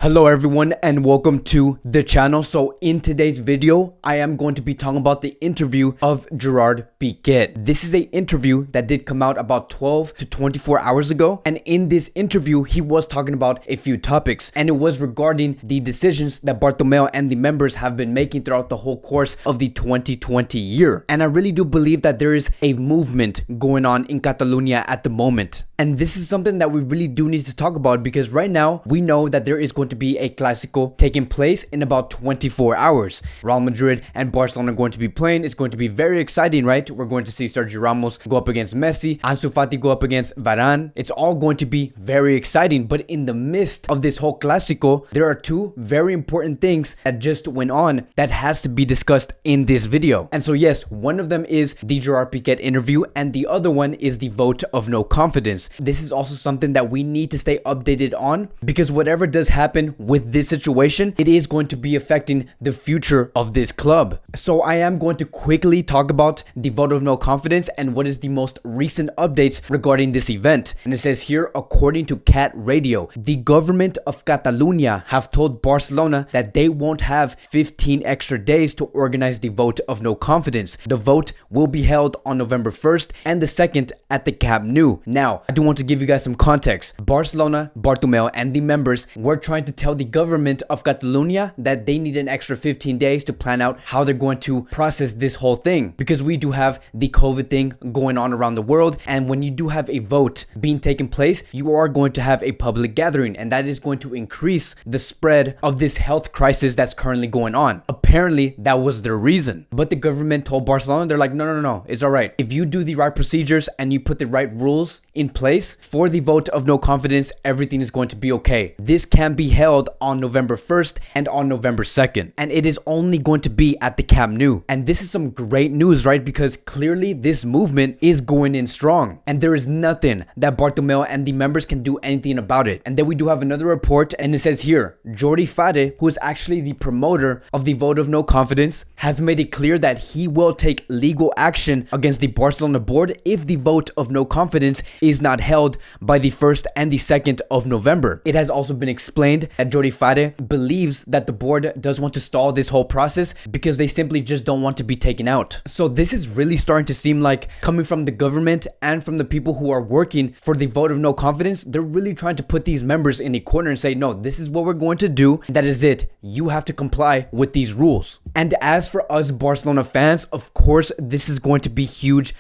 Hello everyone and welcome to the channel. So in today's video, I am going to be talking about the interview of Gerard Pique. This is an interview that did come out about 12 to 24 hours ago. And in this interview, he was talking about a few topics, and it was regarding the decisions that Bartomeu and the members have been making throughout the whole course of the 2020 year. And I really do believe that there is a movement going on in Catalonia at the moment. And this is something that we really do need to talk about, because right now we know that there is going to be a Clasico taking place in about 24 hours. Real Madrid and Barcelona are going to be playing. It's going to be very exciting, right? We're going to see Sergio Ramos go up against Messi, Ansu Fati go up against Varane. It's all going to be very exciting. But in the midst of this whole Clasico, there are two very important things that just went on that has to be discussed in this video. And so yes, one of them is the Gerard Pique interview, and the other one is the vote of no confidence. This is also something that we need to stay updated on, because whatever does happen with this situation, it is going to be affecting the future of this club. So I am going to quickly talk about the vote of no confidence and what is the most recent updates regarding this event. And it says here, according to Cat Radio, the government of Catalonia have told Barcelona that they won't have 15 extra days to organize the vote of no confidence. The vote will be held on November 1st and the 2nd at the Camp Nou. Now, I do want to give you guys some context. Barcelona, Bartomeu, and the members were trying to tell the government of Catalonia that they need an extra 15 days to plan out how they're going to process this whole thing, because we do have the COVID thing going on around the world, and when you do have a vote being taken place, you are going to have a public gathering, and that is going to increase the spread of this health crisis that's currently going on. Apparently, that was their reason. But the government told Barcelona, they're like, no, it's all right. If you do the right procedures and you put the right rules in place for the vote of no confidence, everything is going to be okay. This can be held on November 1st and on November 2nd, and it is only going to be at the Camp Nou. And this is some great news, right? Because clearly this movement is going in strong, and there is nothing that Bartomeu and the members can do anything about it. And then we do have another report, and it says here, Gerard Pique, who is actually the promoter of the vote of no confidence, has made it clear that he will take legal action against the Barcelona board if the vote of no confidence is not held by the 1st and the 2nd of November. It has also been explained that Gerard Pique believes that the board does want to stall this whole process because they simply just don't want to be taken out. So this is really starting to seem like, coming from the government and from the people who are working for the vote of no confidence, they're really trying to put these members in a corner and say, no, this is what we're going to do. That is it. You have to comply with these rules. And as for us Barcelona fans, of course, this is going to be huge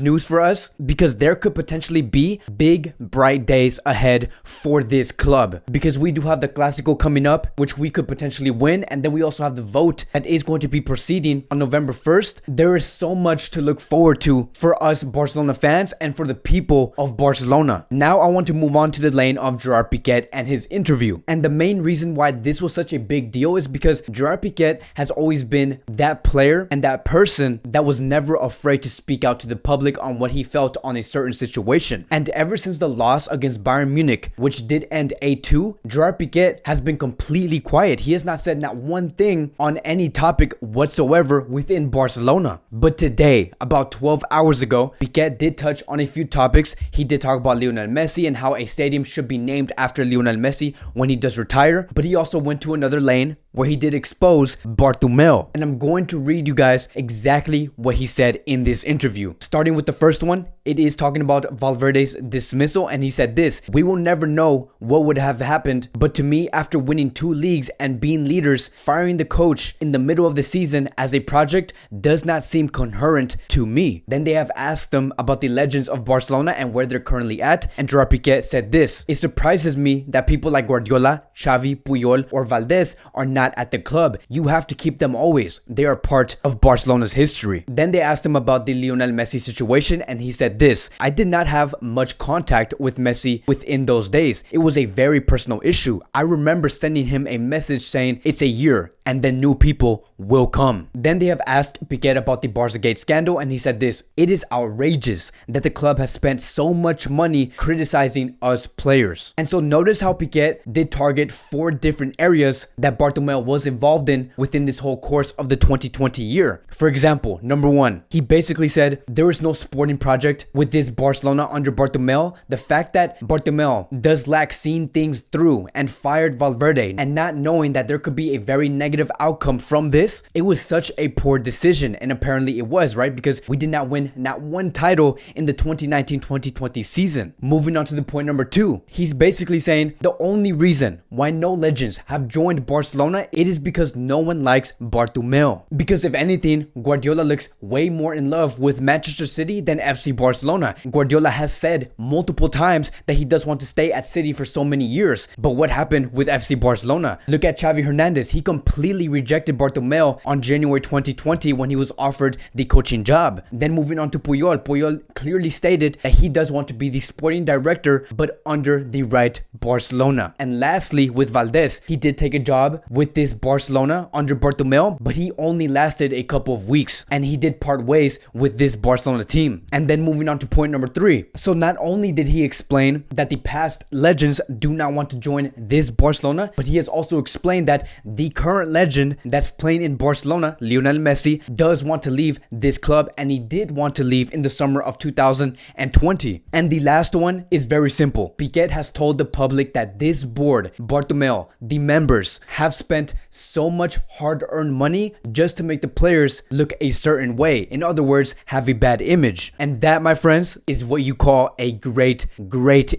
news for us, because there could potentially be big, bright days ahead for this club, because we do have the Clasico coming up, which we could potentially win, and then we also have the vote that is going to be proceeding on November 1st. There is so much to look forward to for us Barcelona fans and for the people of Barcelona. Now I want to move on to the lane of Gerard Pique and his interview. And the main reason why this was such a big deal is because Gerard Pique has always been that player and that person that was never afraid to speak out to the public on what he felt on a certain situation. And ever since the loss against Bayern Munich, which did end 8-2, Gerard Pique has been completely quiet. He has not said not one thing on any topic whatsoever within Barcelona. But today, about 12 hours ago, Pique did touch on a few topics. He did talk about Lionel Messi and how a stadium should be named after Lionel Messi when he does retire. But he also went to another lane where he did expose Bartomeu. And I'm going to read you guys exactly what he said in this interview. Starting with the first one, it is talking about Valverde's dismissal, and he said this: we will never know what would have happened, but to me, after winning 2 leagues and being leaders, firing the coach in the middle of the season as a project does not seem coherent to me. Then they have asked them about the legends of Barcelona and where they're currently at, and Gerard Pique said this: it surprises me that people like Guardiola, Xavi, Puyol, or Valdez are not at the club. You have to keep them always. They are part of Barcelona's history. Then they asked him about the Lionel Messi situation, and he said this: I did not have much contact with Messi within those days. It was a very personal issue. I remember sending him a message saying it's a year and then new people will come. Then they have asked Pique about the Barca scandal, and he said this: it is outrageous that the club has spent so much money criticizing us players. And so notice how Pique did target 4 different areas that Bartomeu Bartomeu was involved in within this whole course of the 2020 year. For example, number one, he basically said there is no sporting project with this Barcelona under Bartomeu. The fact that Bartomeu does lack seeing things through and fired Valverde and not knowing that there could be a very negative outcome from this, it was such a poor decision. And apparently it was, right? Because we did not win not one title in the 2019-2020 season. Moving on to the point number two, he's basically saying the only reason why no legends have joined Barcelona, it is because no one likes Bartomeu. Because if anything, Guardiola looks way more in love with Manchester City than FC Barcelona. Guardiola has said multiple times that he does want to stay at City for so many years. But what happened with FC Barcelona? Look at Xavi Hernandez. He completely rejected Bartomeu on January 2020 when he was offered the coaching job. Then moving on to Puyol. Puyol clearly stated that he does want to be the sporting director, but under the right Barcelona. And lastly, with Valdés, he did take a job with this Barcelona under Bartomeu, but he only lasted a couple of weeks and he did part ways with this Barcelona team. And then moving on to point number three. So not only did he explain that the past legends do not want to join this Barcelona, but he has also explained that the current legend that's playing in Barcelona, Lionel Messi, does want to leave this club, and he did want to leave in the summer of 2020. And the last one is very simple. Pique has told the public that this board, Bartomeu, the members, have spent so much hard-earned money just to make the players look a certain way. In other words, have a bad image. And that, my friends, is what you call a great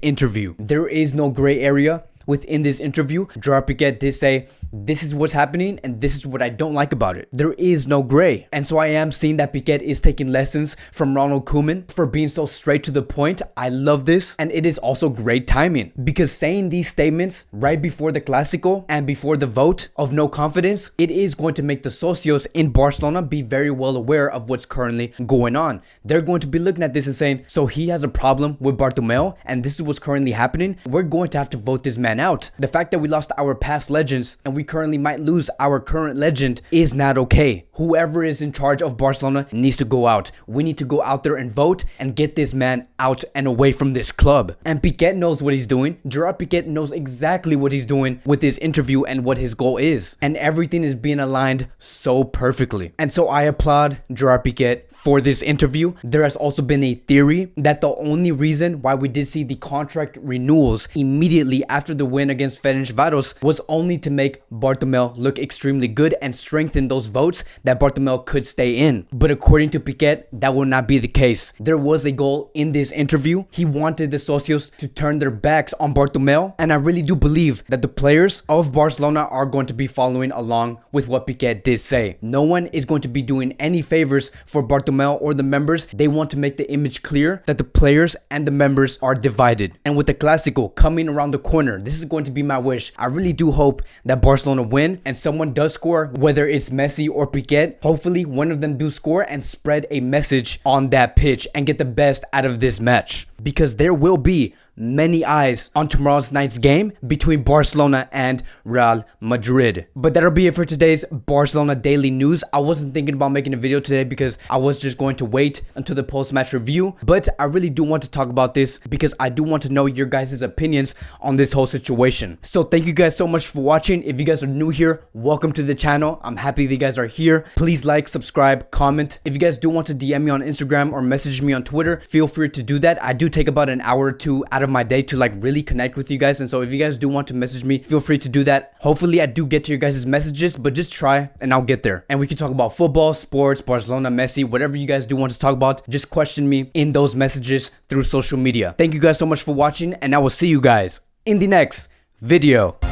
interview. There is no gray area. Within this interview, Gerard Pique did say, this is what's happening and this is what I don't like about it. There is no gray. And so I am seeing that Pique is taking lessons from Ronald Koeman for being so straight to the point. I love this. And it is also great timing, because saying these statements right before the Clasico and before the vote of no confidence, it is going to make the socios in Barcelona be very well aware of what's currently going on. They're going to be looking at this and saying, so he has a problem with Bartomeu and this is what's currently happening. We're going to have to vote this man out. The fact that we lost our past legends and we currently might lose our current legend is not okay. Whoever is in charge of Barcelona needs to go out. We need to go out there and vote and get this man out and away from this club. And Pique knows what he's doing. Gerard Pique knows exactly what he's doing with this interview and what his goal is. And everything is being aligned so perfectly. And so I applaud Gerard Pique for this interview. There has also been a theory that the only reason why we did see the contract renewals immediately after the win against Ferencváros was only to make Bartomeu look extremely good and strengthen those votes that Bartomeu could stay in. But according to Pique, that will not be the case. There was a goal in this interview. He wanted the socios to turn their backs on Bartomeu, and I really do believe that the players of Barcelona are going to be following along with what Pique did say. No one is going to be doing any favors for Bartomeu or the members. They want to make the image clear that the players and the members are divided. And with the Clasico coming around the corner, this is going to be my wish. I really do hope that Barcelona win and someone does score, whether it's Messi or Pique. Hopefully one of them do score and spread a message on that pitch and get the best out of this match, because there will be many eyes on tomorrow's night's game between Barcelona and Real Madrid. But that'll be it for today's Barcelona Daily News. I wasn't thinking about making a video today because I was just going to wait until the post-match review, but I really do want to talk about this because I do want to know your guys' opinions on this whole situation. So thank you guys so much for watching. If you guys are new here, welcome to the channel. I'm happy that you guys are here. Please like, subscribe, comment. If you guys do want to DM me on Instagram or message me on Twitter, feel free to do that. I do take about an hour or two out of my day to like really connect with you guys, and so if you guys do want to message me, feel free to do that. Hopefully I do get to your guys' messages, but just try and I'll get there, and we can talk about football, sports, Barcelona, Messi, whatever you guys do want to talk about. Just question me in those messages through social media. Thank you guys so much for watching, and I will see you guys in the next video.